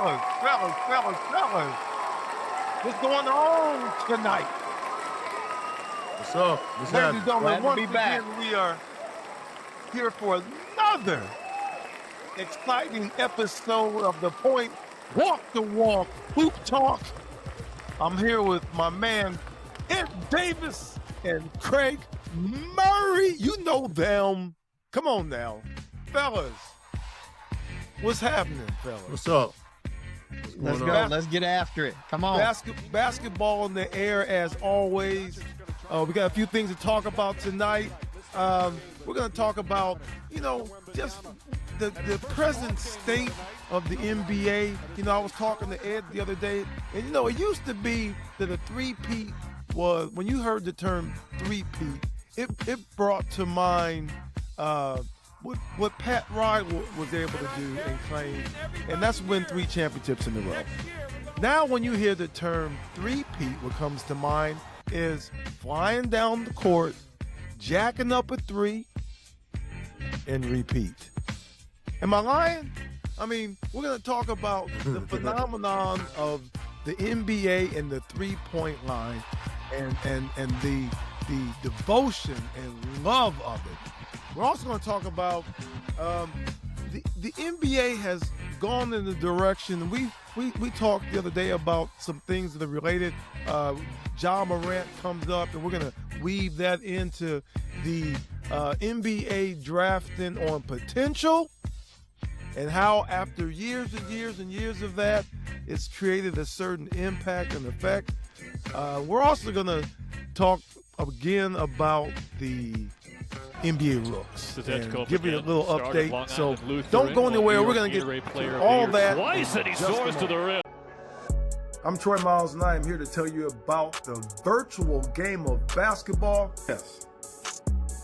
fellas. What's going on tonight? What's up? What's Ladies happening? and gentlemen, Glad to be once back. again, we are here for another exciting episode of The Point Walk the Walk Hoop Talk. I'm here with my man, Ed Davis and Craig Murray. You know them. Come on now, fellas. What's happening, fellas? What's up? Let's going go. on? Let's get after it. Come on. Basketball in the air as always. We got a few things to talk about tonight. We're going to talk about, just the present state of the NBA. I was talking to Ed the other day, and, it used to be that a three-peat was, when you heard the term three-peat, it brought to mind what Pat Riley was able to do and claim, and that's win 3 championships in a row. Now when you hear the term three-peat, what comes to mind is flying down the court, jacking up a three, and repeat. Am I lying? I mean, we're going to talk about the phenomenon of the NBA and the three-point line and the devotion and love of it. We're also going to talk about the NBA has gone in the direction. We talked the other day about some things that are related. Ja Morant comes up, and we're going to weave that into the NBA drafting on potential and how after years and years and years of that, it's created a certain impact and effect. We're also going to talk again about the NBA rooks and give you a little update. So don't go anywhere. We're going to get to all that. Twice and he soars to the rim. I'm Troy Miles, and I am here to tell you about the virtual game of basketball. Yes,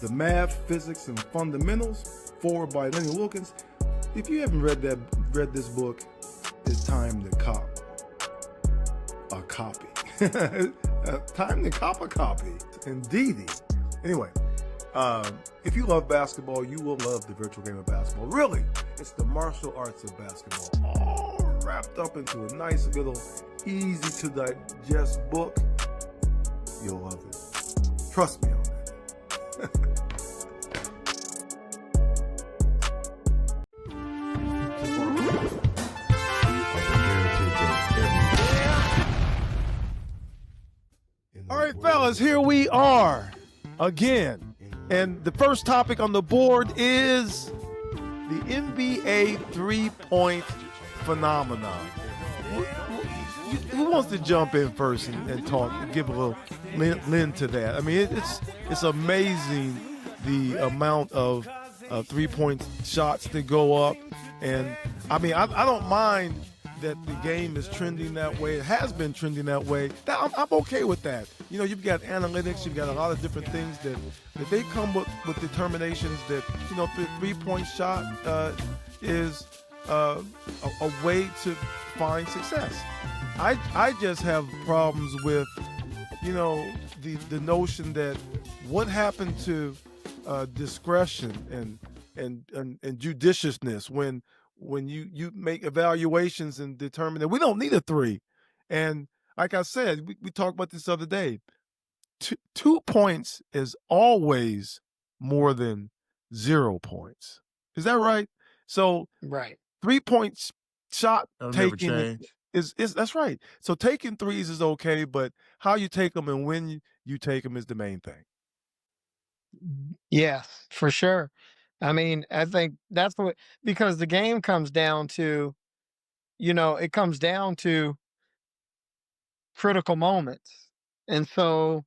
the math, physics, and fundamentals, forward by Lenny Wilkins. If you haven't read this book, it's time to cop a copy. Time to cop a copy. Indeedy. Anyway. If you love basketball, you will love the virtual game of basketball. Really, it's the martial arts of basketball, all wrapped up into a nice little, easy to digest book. You'll love it. Trust me on that. All right, fellas, here we are again. And the first topic on the board is the NBA three-point phenomenon. Who wants to jump in first and talk, and give a little lend to that? I mean, it's amazing the amount of three-point shots that go up. And, I mean, I don't mind that the game is trending that way. It has been trending that way. I'm okay with that. You've got analytics, you've got a lot of different things that they come with determinations that, the three-point shot is a way to find success. I just have problems with, the notion that what happened to discretion and judiciousness when you make evaluations and determine that we don't need a three. And like I said, we talked about this the other day. 2 points is always more than 0 points. Is that right? So Right. 3-point shot That'll never taking change. is that's right. So taking threes is okay, but how you take them and when you take them is the main thing. Yes, for sure. I mean, I think that's because the game comes down to, it comes down to critical moments. And so,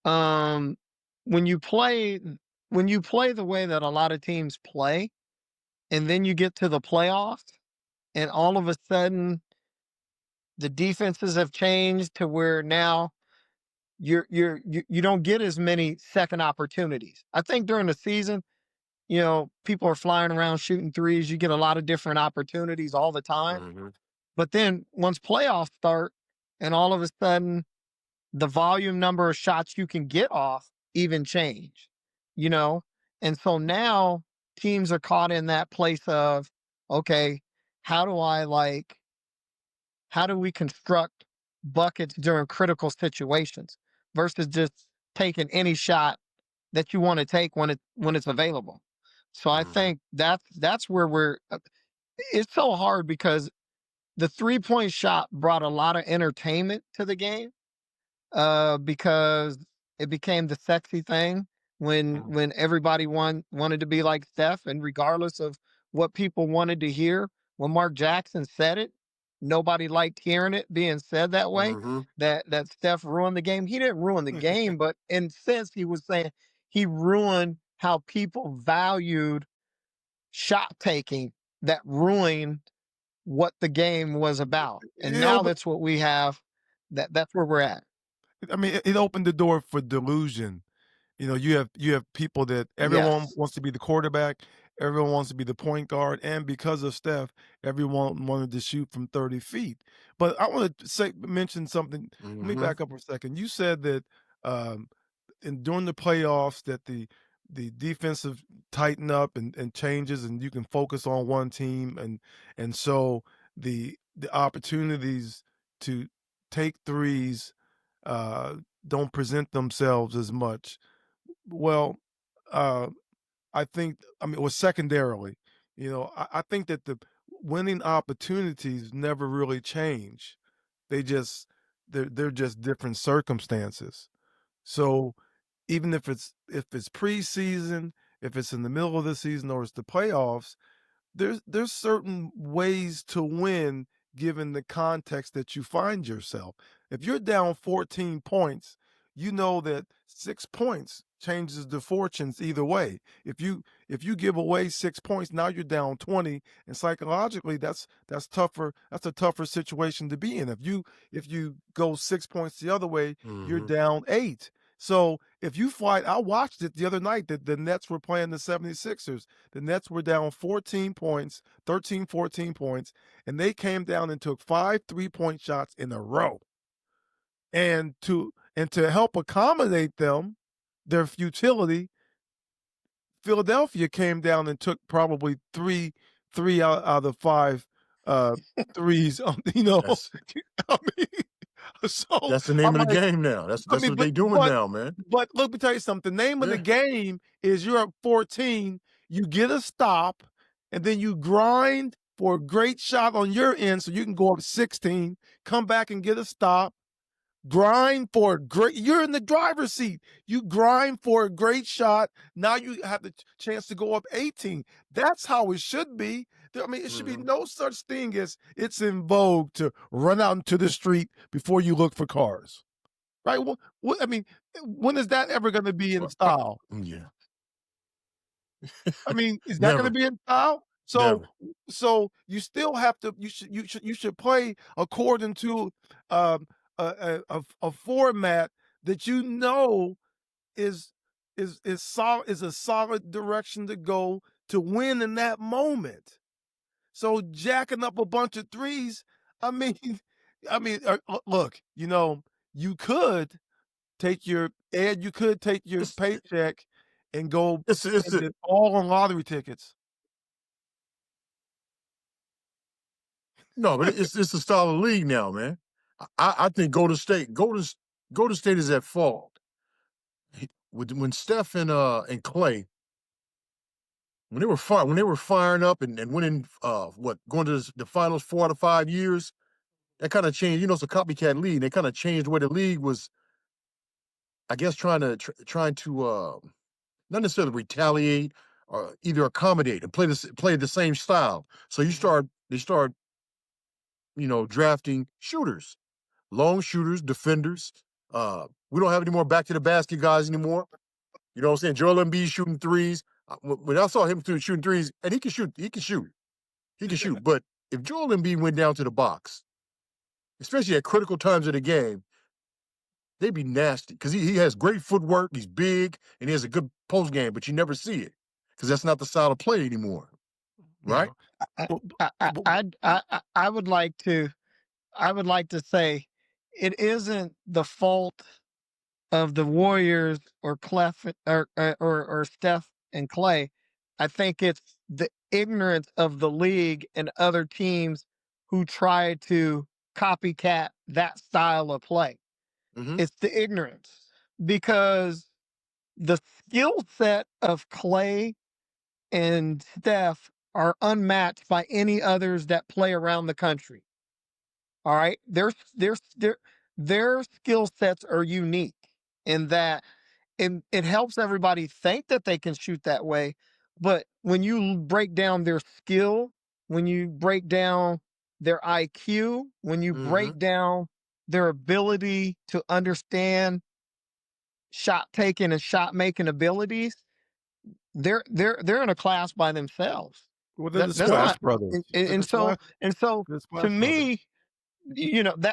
when you play the way that a lot of teams play, and then you get to the playoffs, and all of a sudden the defenses have changed to where now you don't get as many second opportunities. I think during the season, people are flying around shooting threes. You get a lot of different opportunities all the time. Mm-hmm. But then once playoffs start, and all of a sudden the volume number of shots you can get off even change, And so now teams are caught in that place of, okay, how do I how do we construct buckets during critical situations versus just taking any shot that you want to take when it's available. So I Mm-hmm. think that's where it's so hard because the 3-point shot brought a lot of entertainment to the game, because it became the sexy thing when everybody wanted to be like Steph, and regardless of what people wanted to hear, when Mark Jackson said it, nobody liked hearing it being said that way. Mm-hmm. That Steph ruined the game. He didn't ruin the game, but in sense, he was saying he ruined how people valued shot taking. That ruined what the game was about, and It now opened, that's what we have. That's where we're at. I mean, it opened the door for delusion. You have people that everyone Yes. wants to be the quarterback, everyone wants to be the point guard, and because of Steph, everyone wanted to shoot from 30 feet. But I want to mention something. Let me Mm-hmm. back up for a second. You said that um, during the playoffs that the defensive tighten up and changes, and you can focus on one team, and so the opportunities to take threes uh, don't present themselves as much. Well, uh, I mean, well, secondarily, I think that the winning opportunities never really change. They just they're just different circumstances. So even if it's preseason, if it's in the middle of the season or it's the playoffs, there's certain ways to win given the context that you find yourself. If you're down 14 points, you know that 6 points changes the fortunes either way. If you give away 6 points, now you're down 20, and psychologically that's tougher. That's a tougher situation to be in. If you go 6 points the other way, you're Mm-hmm. down 8. So if you fight, I watched it the other night that the Nets were playing the 76ers. The Nets were down 14 points, 13, 14 points, and they came down and took 5 3-point shots in a row. And to help accommodate them, their futility, Philadelphia came down and took probably three out of 5 uh threes. That's I mean, so that's the name I'm of the like, game now. That's I that's mean, what but they doing but now, man. but let me tell you something. The name of the Yeah. game is you're up 14, you get a stop, and then you grind for a great shot on your end so you can go up 16, come back and get a stop, grind for a great you're in the driver's seat. You grind for a great shot. Now you have the chance to go up 18. That's how it should be. I mean, it should be Mm-hmm. no such thing as it's in vogue to run out into the street before you look for cars. Right? I mean, when is that ever going to be in Well, style? yeah. I mean, is that going to Never. be in style? So, Never. so you still have to. You should play according to um, a format that you know is is a solid direction to go to win in that moment. So jacking up a bunch of threes. I mean, look. You could you could take your It's paycheck and go it's spend it all on lottery tickets. no, but it's the style of league now, man. I think Golden State is at fault. When Steph and Clay when they were firing up and winning going to the finals 4 out of 5 years, that kind of changed. You know, it's a copycat league. They kind of changed where the league was. I guess trying to not necessarily retaliate or either accommodate and play the same style. So they start drafting shooters, long shooters, defenders. We don't have any more back to the basket guys anymore. You know what I'm saying? Joel Embiid shooting threes. When I saw him shooting threes, and he can shoot. But if Joel Embiid went down to the box, especially at critical times of the game, they'd be nasty because he has great footwork. He's big and he has a good post game, but you never see it because that's not the style of play anymore, right? No. I, But, I, but, I would like to say it isn't the fault of the Warriors or Clef or Steph and Clay. I think it's the ignorance of the league and other teams who try to copycat that style of play. Mhm. It's the ignorance, because the skill set of Clay and Steph are unmatched by any others that play around the country. All right, their skill sets are unique in that it helps everybody think that they can shoot that way. But when you break down their skill, when you break down their IQ, when you break Mhm. down their ability to understand shot taking and shot making abilities, they're in a class by themselves. Well, they're the That's Splash not, Brothers. They're and so the to Splash Brothers. me,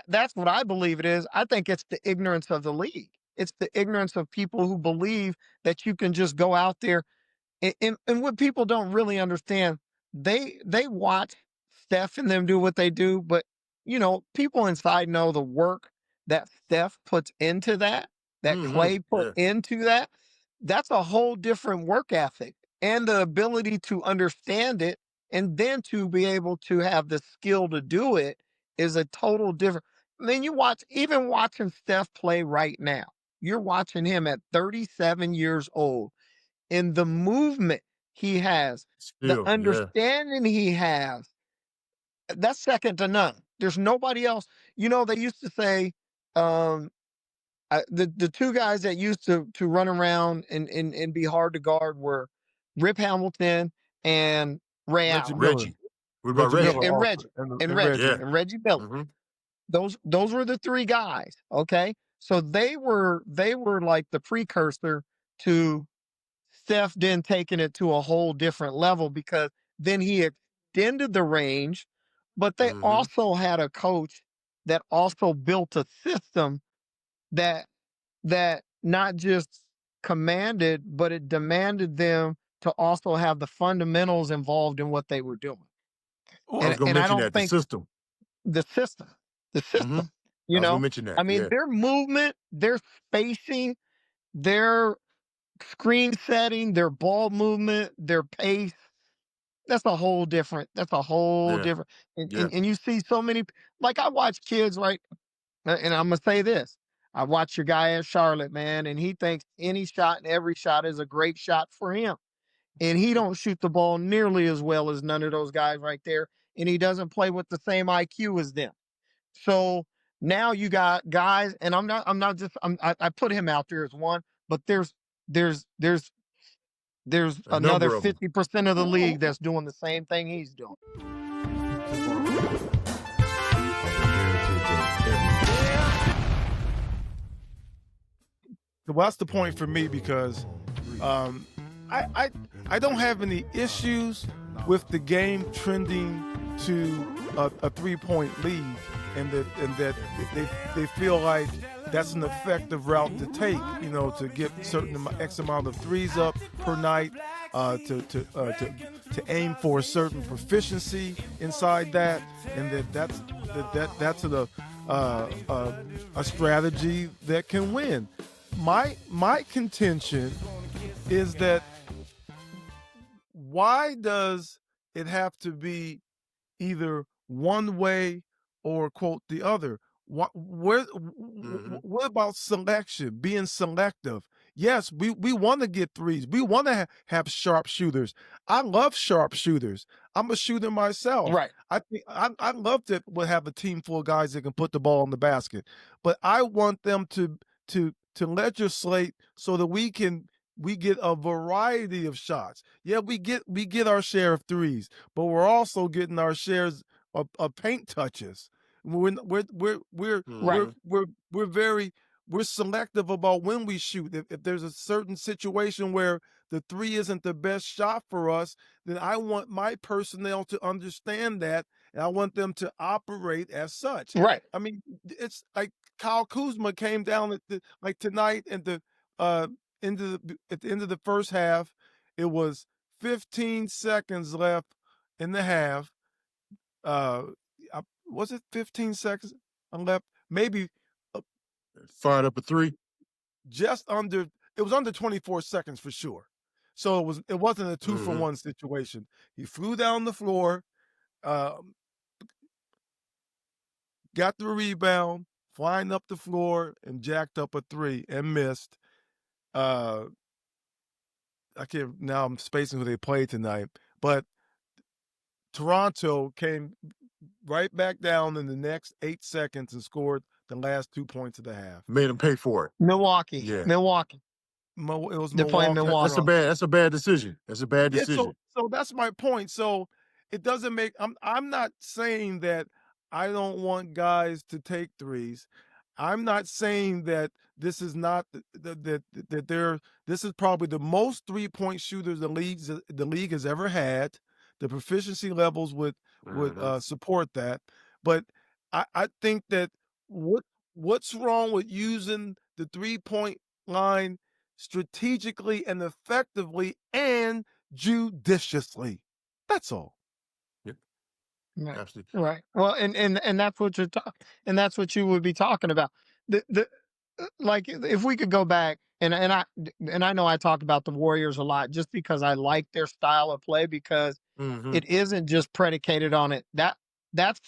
that's what I believe it is. I think it's the ignorance of the league. It's the ignorance of people who believe that you can just go out there, and what people don't really understand, they watch Steph and them do what they do, but people inside know the work that Steph puts into that, that Mhm. Clay put Yeah. into that. That's a whole different work ethic, and the ability to understand it, and then to be able to have the skill to do it is a total different. I mean, even watching Steph play right now, you're watching him at 37 years old, and the movement he has, the Still, yeah. understanding he has, that's second to none. There's nobody else. They used to say, um, the two guys that used to run around and be hard to guard were Rip Hamilton and Ray Reggie Allen. Miller. Reggie. What about Reggie Yeah, Reggie? Miller and also. Reggie, And, and and Reggie, Reggie. Yeah. and Reggie Miller. Mhm. Those were the three guys. Okay, so they were like the precursor to Steph then taking it to a whole different level, because then he extended the range, but they Mhm. also had a coach that also built a system that not just commanded, but it demanded them to also have the fundamentals involved in what they were doing. I was And Well, gonna and I mention don't that, the think system. the system, the system, Mhm. I you was gonna know, mention I that, mean, yeah. their movement, their spacing, their screen setting, their ball movement, their pace, that's a whole Yeah. different, Yeah. and you see so many, like I watch kids, right? And I'm gonna say this. I watch your guy at Charlotte, man, and he thinks any shot and every shot is a great shot for him. And he don't shoot the ball nearly as well as none of those guys right there. And he doesn't play with the same IQ as them. So now you got guys, and I put him out there as one, but there's there's there's A another number of them. 50% of the league that's doing the same thing he's doing. Well, that's the point for me, because um, I don't have any issues with the game trending to a 3-point lead, and that they feel like that's an effective route to take, to get certain X amount of threes up per night, to aim for a certain proficiency inside that, and that's a strategy that can win. My contention is that, why does it have to be either one way or quote the other? Mhm. What about selection, being selective? Yes, we want to get threes. We want to have sharp shooters. I love sharp shooters. I'm a shooter myself. Right. I think I love to have a team full of guys that can put the ball in the basket. But I want them to legislate so that we get a variety of shots. Yeah, we get our share of threes, but we're also getting our shares of paint touches. We're we're we're Right. we're Mhm. we're we're very we're selective about when we shoot. If there's a certain situation where the three isn't the best shot for us, then I want my personnel to understand that, and I want them to operate as such. Right. I mean, it's like Kyle Kuzma came down like tonight, and uh at the end of the first half, it was 15 seconds left in the half. Uh, was it 15 seconds left? Maybe uh, Fired up a three. just under. It was under 24 seconds for sure. So it wasn't a 2-for-1 Mhm. situation. He flew down the floor. Um, got the rebound, flying up the floor, and jacked up a three and missed. I can't now. I'm spacing who they played tonight, but Toronto came right back down in the next 8 seconds and scored the last 2 points of the half. Made him pay for it. Milwaukee. Yeah. Milwaukee. It was They're playing Milwaukee. Milwaukee. That's a bad decision. That's a bad Yeah, decision. so that's my point. So it doesn't make. I'm not saying that I don't want guys to take threes. I'm not saying that this is not that they're. This is probably the most 3-point shooters the league has ever had. The proficiency levels would support that, but I think that what's wrong with using the 3-point line strategically and effectively and judiciously. That's all. Yep. Right. Absolutely. Right. Well, and that's what you're talking, and that's what you would be talking about. The like if we could go back, and I know I talk about the Warriors a lot just because I like their style of play, because Mm-hmm. it isn't just predicated on it. That's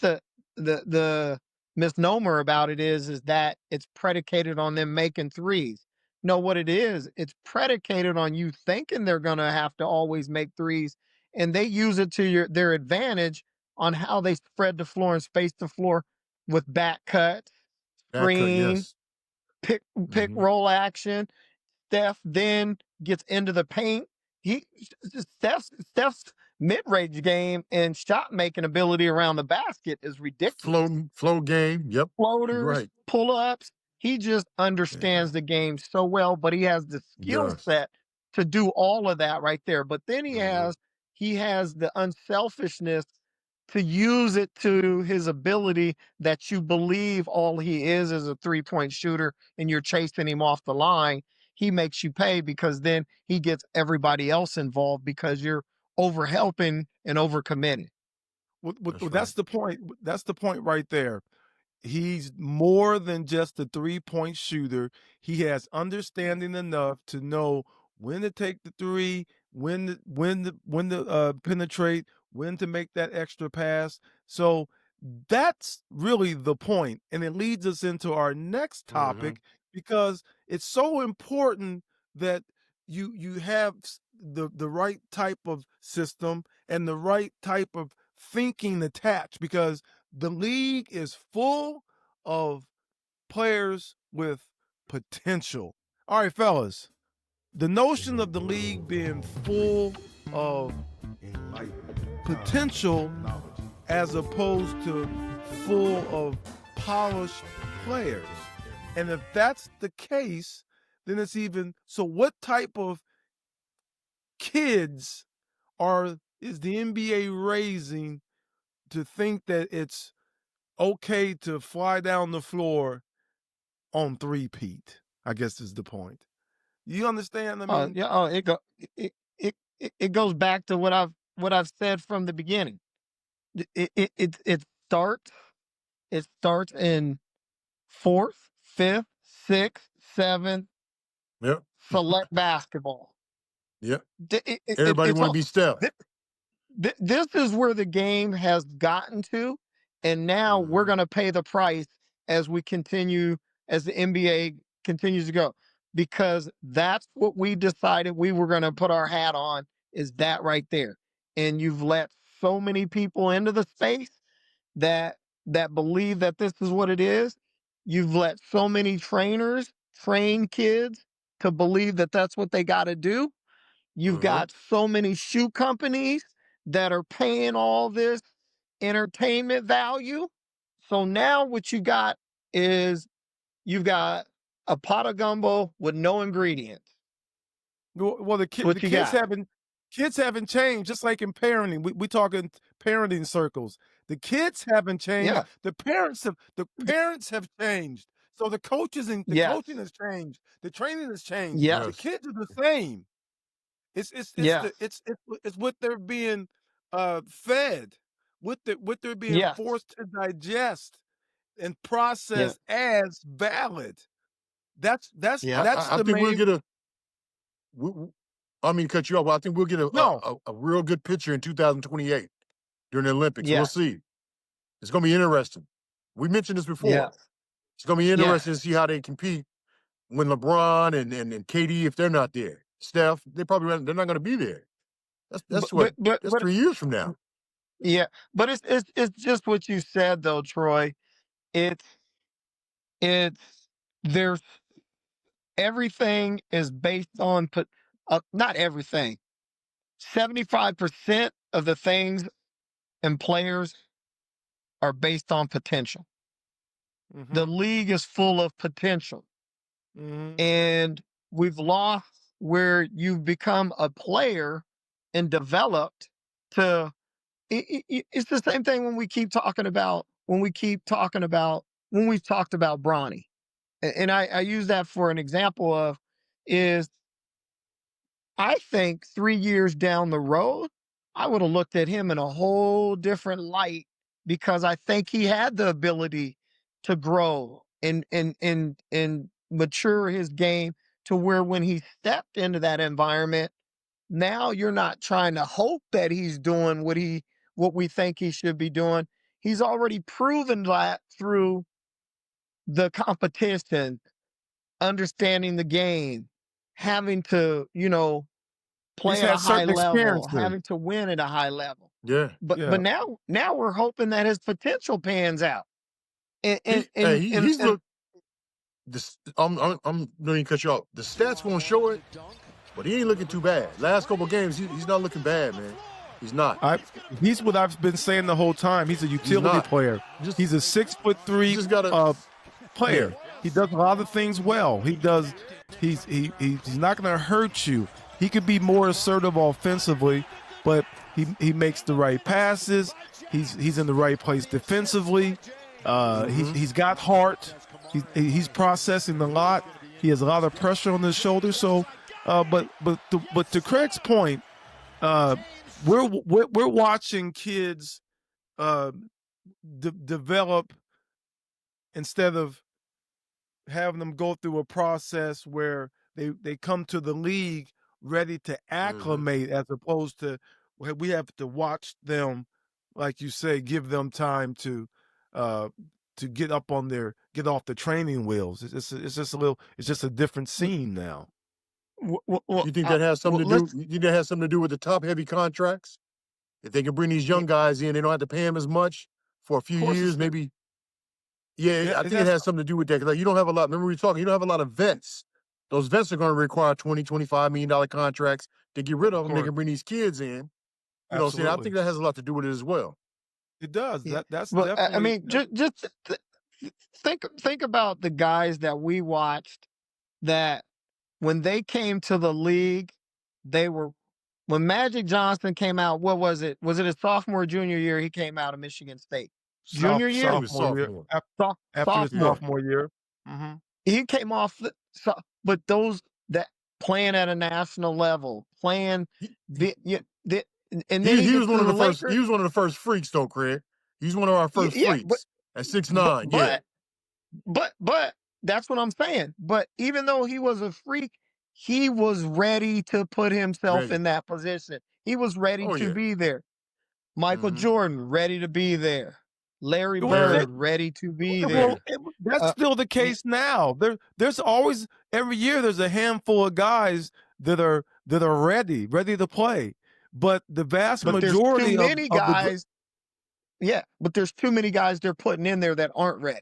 the misnomer about it is that it's predicated on them making threes. No, what it is, it's predicated on you thinking they're gonna have to always make threes, and they use it to their advantage on how they spread the floor and space the floor with back cut, Back cut, screen, yes. pick Mhm. roll action. Steph then gets into the paint. Steph's mid-range game and shot making ability around the basket is ridiculous. Flow game. Yep. You're Floaters, right. pull-ups. He just understands the game so well, but he has the He skill does. set to do all of that right there. But then Mhm. he has the unselfishness to use it to his ability that you believe all he is a three-point shooter and you're chasing him off the line. He makes you pay because then he gets everybody else involved because you're over helping and over committing. That's the point. That's the point right there. He's more than just a 3-point shooter. He has understanding enough to know when to take the three, when to penetrate, when to make that extra pass. So that's really the point, and it leads us into our next topic because it's so important that you have the right type of system and the right type of thinking attached, because the league is full of players with potential. All right, fellas, the notion of the league being full of potential as opposed to full of polished players. And if that's the case, then it's even so what type of kids is the NBA raising to think that it's okay to fly down the floor on three-peat, I guess is the point. You understand? I mean, Yeah. It goes back to what I've said from the beginning. It starts in fourth, fifth, sixth, seventh Yep. select basketball. Yep. Everybody It's want to all. be Steph. This is where the game has gotten to, and now we're going to pay the price as we continue, as the NBA continues to go, because that's what we decided we were going to put our hat on, is that right there. And you've let so many people into the space that believe that this is what it is. You've let so many trainers train kids to believe that that's what they got to do. You've got so many shoe companies that are paying all this entertainment value. So now what you got is you've got a pot of gumbo with no ingredients. well, the That's what you got. kids haven't changed, just like in parenting. We talking parenting circles. The kids haven't changed. Yeah. The parents have changed. So the coaching Yes. has changed. The training has changed. Yes. The kids are the same. Yes. It's what they're being fed, what they're being Yes. forced to digest and Yeah. process as valid. That's Yeah. I the think we'll main. get I mean, cut you off. But I think we'll get No, a real good picture in 2028 during the Olympics. We'll Yes. see. It's going to be interesting. We mentioned this before. Yeah. It's going to be interesting to see how they compete when LeBron and KD, if they're not there. Steph, they're not going to be there. That's 3 years from now. Yeah, but it's just what you said though, Troy. It's there's everything is based on not everything. 75% of the things and players are based on potential. The league is full of potential. And we've lost where you've become a player and developed to it's the same thing when we've talked about Bronny. And I use that for an example of is I think 3 years down the road, I would have looked at him in a whole different light because I think he had the ability to grow and mature his game to where when he stepped into that environment, now you're not trying to hope that he's doing what we think he should be doing. He's already proven that through the competition, understanding the game, having to, play at a high level, having to win at a high level. Yeah. But now we're hoping that his potential pans out. He's looked. I'm going to cut you off. The stats won't show it, but he ain't looking too bad. Last couple of games, he's not looking bad, man. He's not. He's what I've been saying the whole time. He's a utility player. He's a 6'3" player. Yeah. He does a lot of things well. He's not going to hurt you. He could be more assertive offensively, but he makes the right passes. He's in the right place defensively. He's got heart. He's processing a lot. He has a lot of pressure on his shoulders. So, but to Craig's point, we're watching kids develop instead of having them go through a process where they come to the league ready to acclimate, as opposed to we have to watch them, like you say, give them time to get off the training wheels. It's just a different scene now. You think that has something to do? You think that has something to do with the top heavy contracts? If they can bring these young guys in, they don't have to pay them as much for a few years, maybe. Yeah, I think it has something to do with that. Like, you don't have a lot. Remember we were talking. You don't have a lot of vets. Those vets are going to require $20, $25 million contracts to get rid of them. They can bring these kids in. You know what I'm saying? I think that has a lot to do with it as well. It does. Yeah. That's But definitely. I mean, just think about the guys that we watched that when they came to the league, when Magic Johnson came out. What was it? Was it his sophomore or junior year? He came out of Michigan State. Junior year, sophomore year. After his sophomore year. He came off. But those that playing at a national level, playing and then he was one of the first. He was one of the first freaks, though, Craig. He's one of our first freaks at 6'9". But that's what I'm saying. But even though he was a freak, he was ready to put himself in that position. He was ready to be there. Michael Jordan, ready to be there. Larry Bird, ready to be there. That's still the case now. There's always, every year, there's a handful of guys that are ready to play. But the vast majority too many guys. But there's too many guys they're putting in there that aren't ready.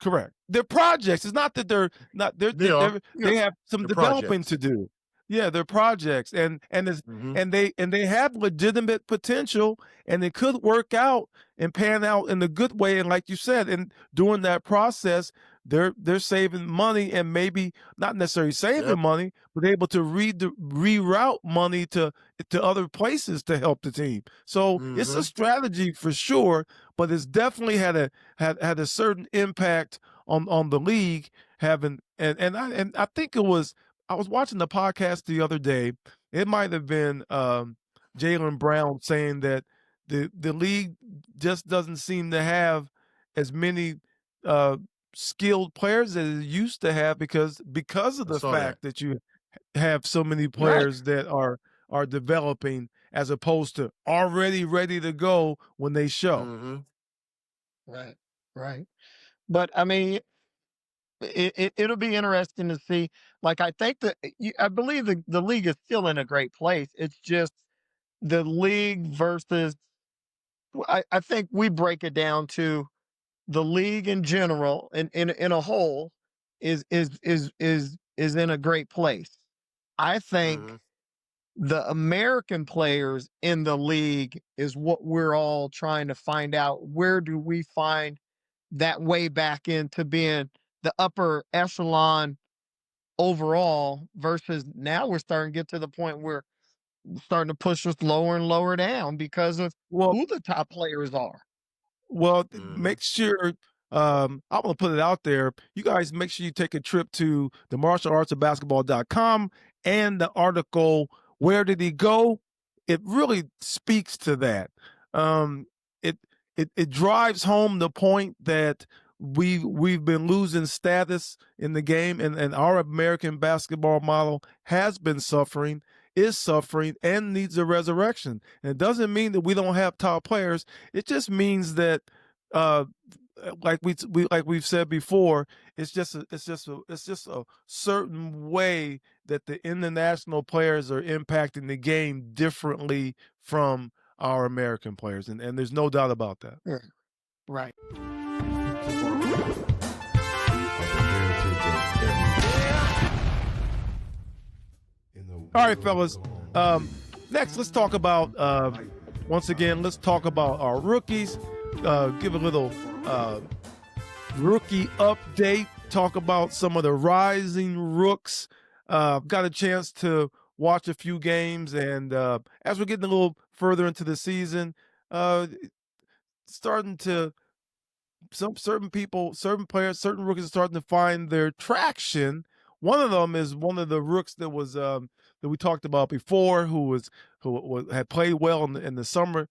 Correct. They're projects. It's not that they're not. They have some developing to do. Yeah, they're projects, and they have legitimate potential, and it could work out and pan out in a good way. And like you said, and during that process, they're saving money, and maybe not necessarily saving money, but able to reroute money to other places to help the team. So it's a strategy for sure, but it's definitely had a certain impact on the league. And I think it was. I was watching the podcast the other day. It might have been Jaylen Brown saying that the league just doesn't seem to have as many skilled players as it used to have because of the fact that you have so many players that are developing as opposed to already ready to go when they show. Right. Right. But I mean, it'll be interesting to see. Like, I think that I believe the league is still in a great place. It's just the league versus. I think we break it down to the league in general, in a whole, is in a great place. I think Mhm. the American players in the league is what we're all trying to find out. Where do we find that way back into being the upper echelon overall versus now we're starting to get to the point where we're starting to push us lower and lower down because of Well, who the top players are. Well, Mhm. make sure I'm gonna put it out there. You guys make sure you take a trip to the martialartsofbasketball.com and the article Where Did He Go? It really speaks to that. Um, it it drives home the point that we've been losing status in the game, and our American basketball model has been suffering, is suffering, and needs a resurrection. And it doesn't mean that we don't have top players. It just means that, uh, like we've said before, it's just a certain way that the international players are impacting the game differently from our American players, and there's no doubt about that. Yeah. Right. All right, fellas. Next, let's talk about once again. Let's talk about our rookies. Give a little rookie update. Talk about some of the rising rooks. Got a chance to watch a few games, and as we're getting a little further into the season, starting to certain people, certain players, certain rookies are starting to find their traction. One of them is one of the rooks that was that we talked about before, who had played well in the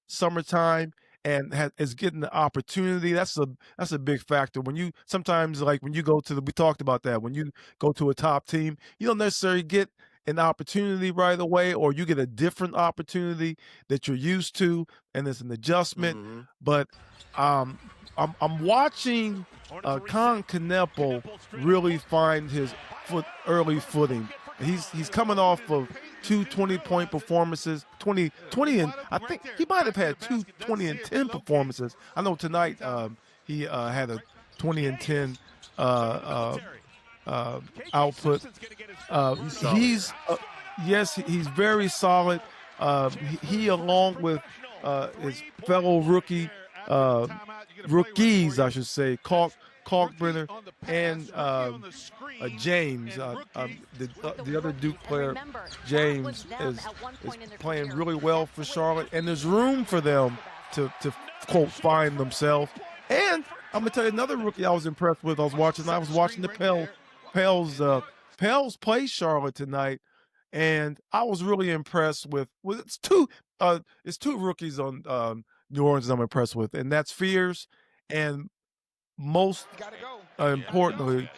summertime and is getting the opportunity. That's a big factor. When you sometimes like when you go to we talked about that when you go to a top team, you don't necessarily get an opportunity right away, or you get a different opportunity that you're used to, and it's an adjustment. Mhm. But um, I'm watching Con Kneppel really find his early footing. He's coming off of two 20-point performances, 20, and I think he might have had two 20 and 10 performances. I know tonight he had a 20 and 10 uh, output. He's solid. Yes, he's very solid. He along with his fellow rookies, I should say, Kalkbrenner and James, the other Duke player, James, is playing really well for Charlotte, and there's room for them to quote find themselves. And I'm gonna tell you another rookie I was impressed with. I was watching the Pels play Charlotte tonight, and I was really impressed with it's two rookies on New Orleans I'm impressed with, and that's Fears and most importantly,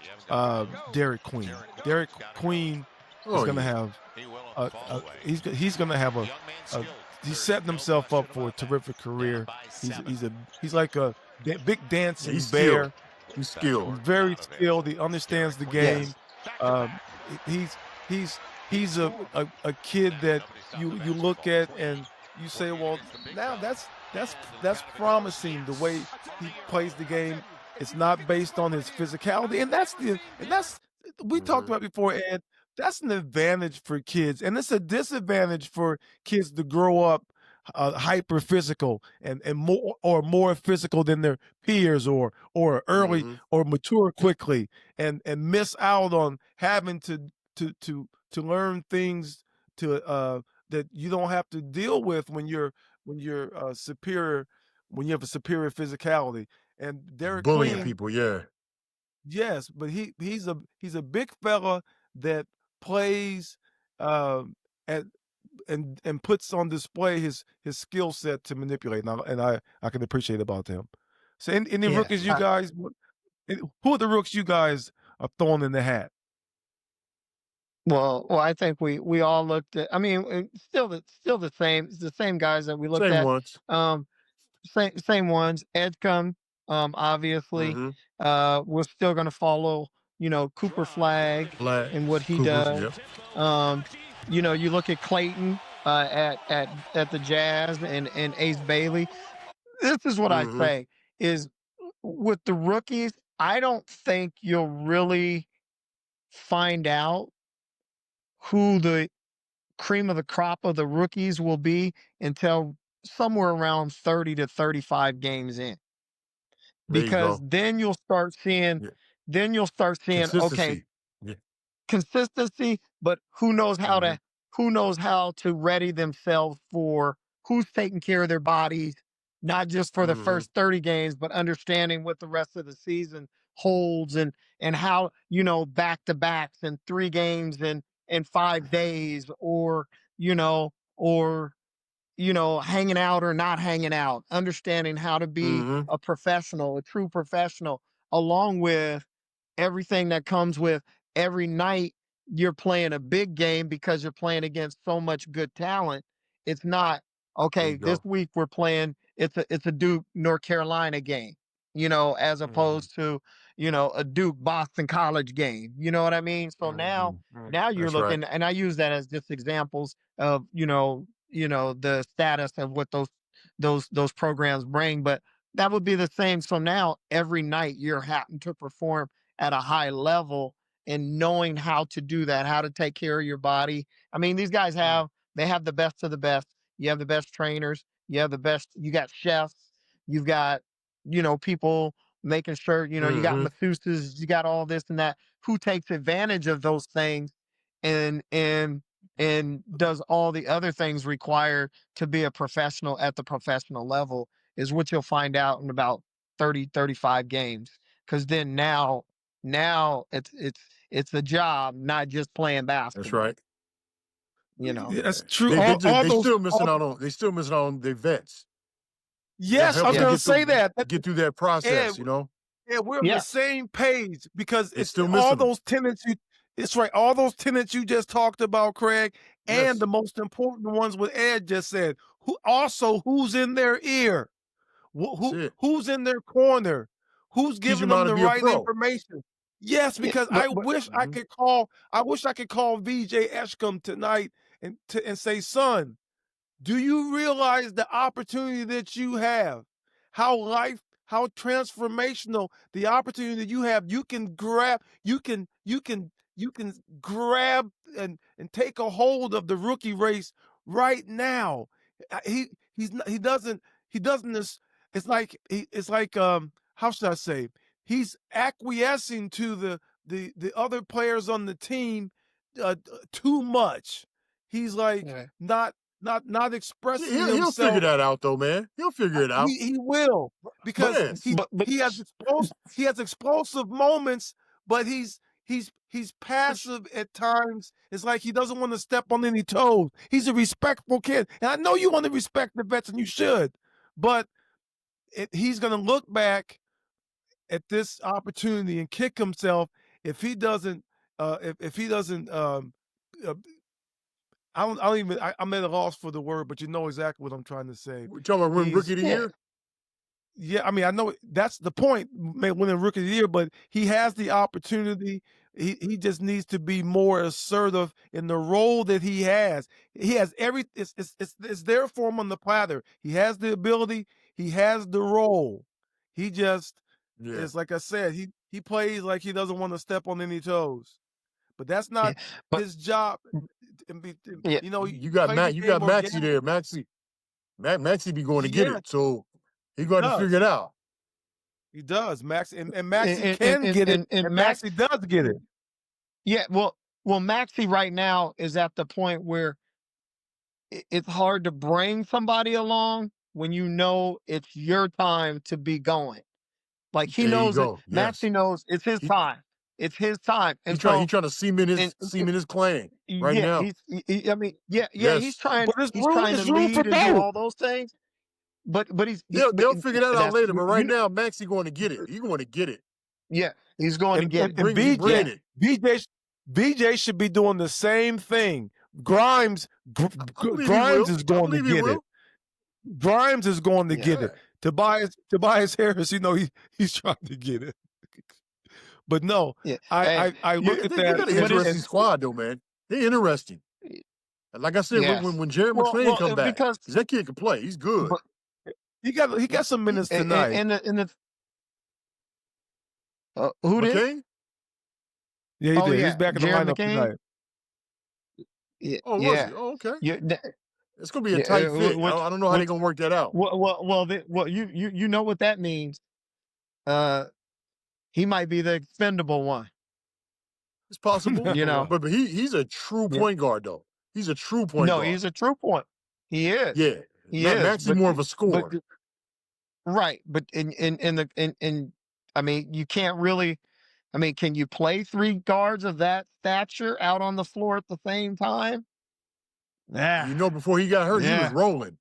Derek Queen. Derek Queen is Oh going to yeah. have he's going to have a he's setting himself up for a terrific career. He's like a big dancing He's skilled. bear. He's skilled. Very skilled. He understands the game. Yes. Um, he's he's a kid that you look at and you say, well, now that's promising the way he plays the game. It's not based on his physicality, and that's we talked Mhm. about before, Ed. That's an advantage for kids, and it's a disadvantage for kids to grow up hyper physical and more physical than their peers, or early Mhm. or mature quickly, and miss out on having to learn things to that you don't have to deal with when you're superior, when you have a superior physicality. And Derek Bullying Queen, people, yeah. yes, but he's a big fella that plays um, at and puts on display his skill set to manipulate, and I can appreciate about him. So, any Yeah. rookies you guys? Who are the rooks you guys are throwing in the hat? Well, I think we all looked at. I mean, still the same. It's the same guys that we looked Same at. ones. Um, same ones. Edgecombe. Obviously. Mm-hmm. We're still going to follow, Cooper Flag Flag, and what he Cooper. does. Yep. You look at Clayton at the Jazz and Ace Bailey. This is what I Mm-hmm. say is with the rookies, I don't think you'll really find out who the cream of the crop of the rookies will be until somewhere around 30 to 35 games in. There you Because go. then you'll start seeing, Yeah. okay, Consistency. Yeah. consistency, but Mm-hmm. who knows how to ready themselves for who's taking care of their bodies, not just for the Mm-hmm. first 30 games, but understanding what the rest of the season holds and how, back to backs and 3 games in 5 days you know, or hanging out or not hanging out, understanding how to be Mm-hmm. a professional, a true professional, along with everything that comes with every night you're playing a big game because you're playing against so much good talent. It's not There you okay. This go. week we're playing. It's a Duke North Carolina game, as Mm-hmm. opposed to a Duke Boston College game. You know what I mean? So now Mm-hmm. now you're That's right. looking, and I use that as just examples of the status of what those programs bring, but that would be the same. So now every night you're having to perform at a high level and knowing how to do that, how to take care of your body. I mean, these guys they have the best of the best. You have the best trainers, you got chefs, you've got, people making sure, you got Mm-hmm. masseuses, you got all this and that, who takes advantage of those things and does all the other things required to be a professional at the professional level is what you'll find out in about 30, 35 games. Cause then now it's a job, not just playing That's basketball, right. you know. That's true. They All they those, still missing out on the vets that yes, I help was Yeah. them going to say that. get through that Ed, process. You know, we're on the Yeah. same page because they it's still all missing them. those tenants it's right. All those tenants you just talked about, Craig, and Yes, the most important ones what Ed just said. Who's in their ear? that's it. Who's in their corner? Who's Teach giving them how them to the be a right pro. information? Yes, Yeah. because But Mm-hmm. I wish I could call VJ Eshcom tonight and say, son, do you realize the opportunity that you have? How transformational the opportunity that you have. You can grab and take a hold of the rookie race right now. He doesn't it's like how should I say? He's acquiescing to the other players on the team too much. He's like yeah. not expressing He'll figure himself. that out though, man. He'll figure it out. He will because Man, But he has explosive moments, but he's passive at times. It's like he doesn't want to step on any toes. He's a respectful kid, and I know you want to respect the vets, and you should, but he's going to look back at this opportunity and kick himself if he doesn't if he doesn't uh, I don't even I'm at a loss for the word, but you know exactly what I'm trying to say. we're talking about win He's rookie of the yeah. year. Yeah, I mean, I know that's the point, winning rookie of the year, but he has the opportunity. He just needs to be more assertive in the role that he has. He has it's there for him on the platter. He has the ability, he has the role. He just Yeah, is like I said, he plays like he doesn't want to step on any toes. But that's Yeah. not But his job. yeah. You know, you you got play the You game got Maxie organically. there. Maxie be going to get Yeah, it, so he he got to figure does. it out. He does. And Maxie And can get it, and and Max, Maxie does get it. yeah, well Maxie right now is at the point where it's hard to bring somebody along when it's your time to be going. Like he There you knows it. go. Yes, Maxie knows it's his he time. It's his time. he And trying he so trying to and cement his claim right yeah, now. I mean, yeah, Yes, But he's trying to it's room for lead and do both. all those things. But they'll figure that out that's later. But right now, Maxie going to get it. He going to get it. yeah, he's going to And get and, it. and He BJ bringing Yeah. it. BJ should be doing the same thing. Grimes I believe he Grimes will. is I going to believe he get it. will. Grimes is going to Yeah. get Yeah. it. Tobias Harris, he's trying to get it. But no, Yeah. Hey, I Yeah, look at they that. got an but interesting squad though, man. They're interesting. And like I said, yes. when Jared McClain come back, because because that kid can play, he's good. but He got some minutes tonight. and the who did? McCain? Yeah, he Oh did. yeah, He's back in the Jared lineup McCain. tonight. Oh, was he? Yeah. Oh, okay. Yeah. It's gonna be a tight fit. Which I don't know how they're gonna work that out. you know what that means. He might be the expendable one. It's possible, You know. but he's a true Yeah. point guard though. He's a true point No, guard. he's a true point. He is. Yeah, He is. Maxey's more of a scorer. Right, but I mean, you can't really. I mean, can you play 3 guards of that stature out on the floor at the same time? Yeah. Before he got hurt, he was rolling.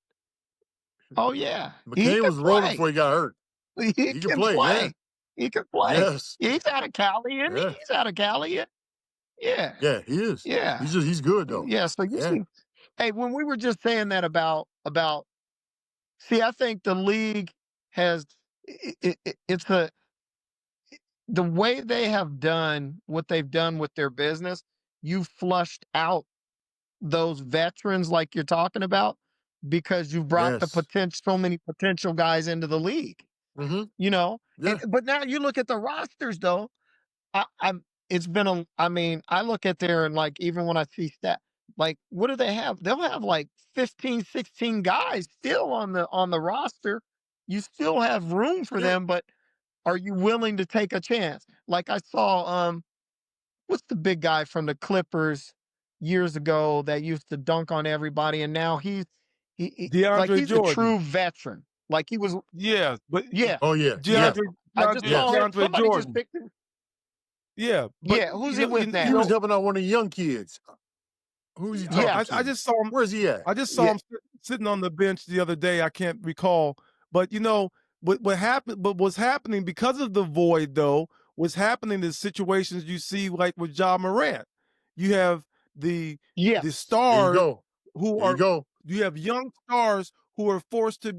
Oh yeah, McCain was rolling before he got hurt. He can play. Yeah. He can play. Yes. He's out of Cali, isn't he? Yeah. He's out of Cali. Yeah. Yeah, he is. Yeah. He's good though. Yeah. So you see, hey, when we were just saying that about, see, I think the league has the way they have done what they've done with their business. You flushed out those veterans like you're talking about because you brought so many potential guys into the league. Mm-hmm. Yeah. But now you look at the rosters though. I look at there and like even when I see stat, like what do they have? They'll have like 15, 16 guys still on the roster. You still have room for them, but are you willing to take a chance? Like I saw what's the big guy from the Clippers years ago that used to dunk on everybody, and now he's DeAndre he's Jordan. a true veteran. Like he was. Yeah, but yeah. Oh yeah. I just saw him. Somebody Jordan. just picked him. Yeah, but who's he with now? He was helping out one of the young kids. Who's he talking to? I just saw him. Where's he at? I just saw him sitting on the bench the other day. I can't recall, but what happened? But what's happening because of the void, though, what's happening is situations you see like with Ja Morant. You have the stars you have young stars who are forced to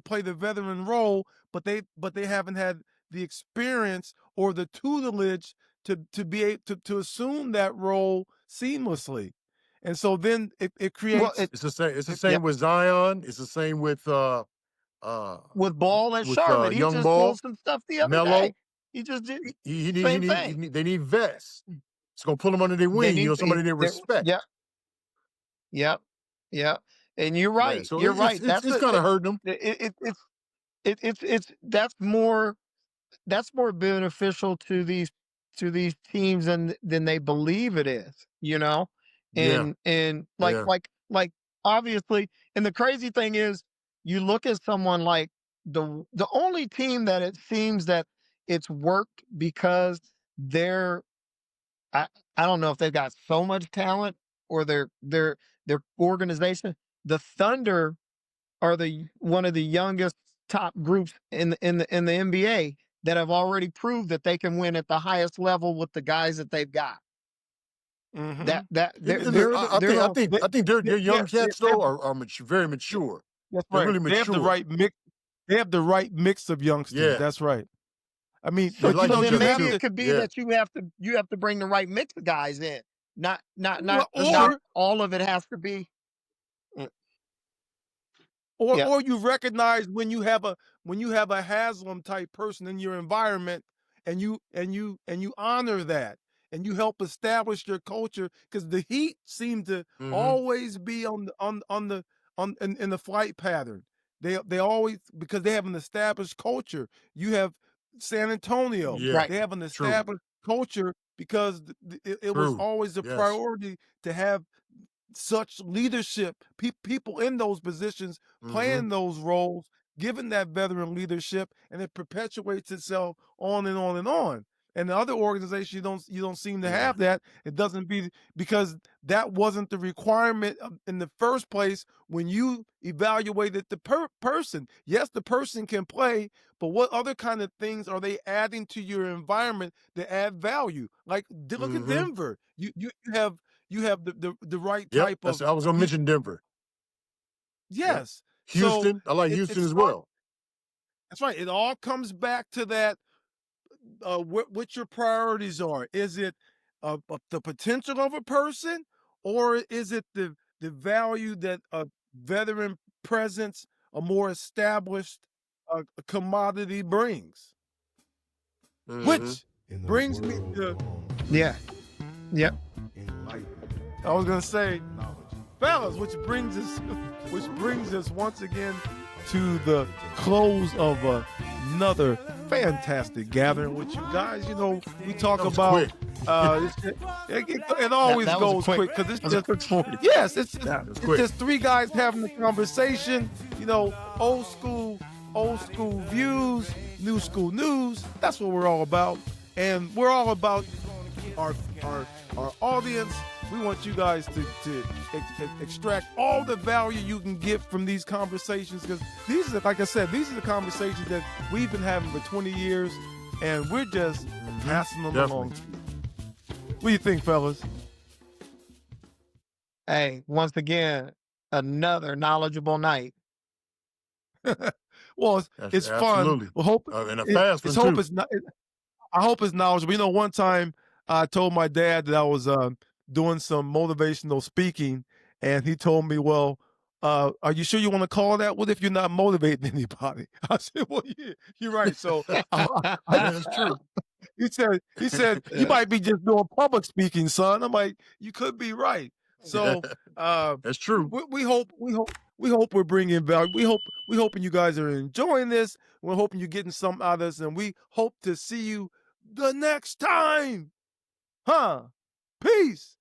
play the veteran role, but they haven't had the experience or the tutelage to be able to assume that role seamlessly. And so then it creates. It's the same. It's the same with Zion. It's the same with Ball and Charlotte. He just pulled some stuff the other day. He just did. They need vets. It's gonna pull them under their wing. Somebody they respect. Yep. And you're right. So you're right. It's kind of hurting them. That's more beneficial to these teams than they believe it is. And like obviously, and the crazy thing is, you look at someone like the only team that it seems that it's worked because they're I don't know if they've got so much talent or their organization. The Thunder are one of the youngest top groups in the NBA that have already proved that they can win at the highest level with the guys that they've got. Mm-hmm. I think their young cats though are very mature. That's They're right. really mature. They have the right mix. They have the right mix of youngsters. Yeah. That's right. I mean, so but then maybe it could be that you have to bring the right mix of guys in. Not all of it has to be. Or you recognize when you have a Haslam type person in your environment, and you honor that, and you help establish your culture, because the Heat seem to always be in the flight pattern. They always, because they have an established culture. You have San Antonio. Yeah. They have an established culture because it was always a priority to have such leadership, people in those positions playing those roles, given that veteran leadership, and it perpetuates itself on and on and on. And the other organizations, you don't seem to have that. It doesn't be because that wasn't the requirement in the first place when you evaluated the person. Yes, the person can play, but what other kind of things are they adding to your environment that add value? Like look at Denver. You have the right type of. I was going to mention Denver. Yes. Houston. I like Houston as well. That's right. It all comes back to that. What your priorities are. Is it the potential of a person, or is it the value that a veteran presence, a more established commodity brings? Which brings me to, Yeah. Yep. I was gonna say, fellas, which brings us once again to the close of another fantastic gathering with you guys. You know, we talk about it always That was a goes quick because it's that was a just quick 40. yes, it's quick. just three guys having a conversation. You know, old school views, new school news. That's what we're all about, and we're all about our audience. We want you guys to extract all the value you can get from these conversations, because these are, like I said, these are the conversations that we've been having for 20 years, and we're just passing them along. What do you think, fellas? Hey, once again, another knowledgeable night. Well, it's fun. Absolutely. Well, hope And a fast one, hope too. it's not. I hope it's knowledgeable. You know, one time I told my dad that I was doing some motivational speaking, and he told me, "Well, are you sure you want to call that? What if you're not motivating anybody?" I said, "Well, yeah, you're right." So That's true. he said, "You might be just doing public speaking, son." I'm like, "You could be right." So That's true. we hope we're bringing value. We hoping you guys are enjoying this. We're hoping you're getting something out of this, and we hope to see you the next time. Huh? Peace.